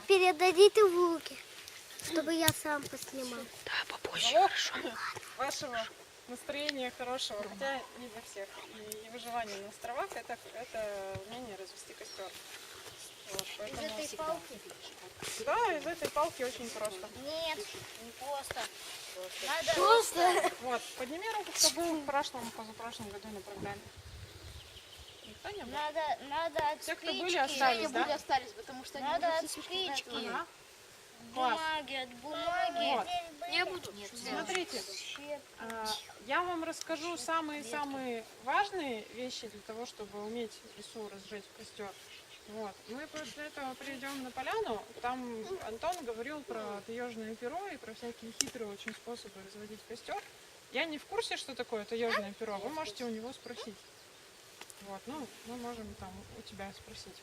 передадите в руки, чтобы я сам поснимал. Да, попозже, Залог хорошо. вашего настроения хорошего, хотя не для всех. И выживание на островах это умение развести костер. Вот, поэтому... палки? Да, из этой палки очень просто. Нет, не просто. Надо... Вот, подними руку, кто был в прошлом, позапрошлом году на программе. Никто не был? Надо от Те, кто спички. были, остались, да? остались, потому что Надо от спички. Ага. Класс. Бумаги, от бумаги. Вот. Я буду. Смотрите, я вам расскажу самые-самые важные вещи для того, чтобы уметь в лесу разжечь костер. Вот. Мы после этого придем на поляну. Там Антон говорил про таежное перо и про всякие хитрые очень способы разводить костер. Я не в курсе, что такое таежное перо. Вы можете у него спросить. Вот, ну, мы можем там у тебя спросить.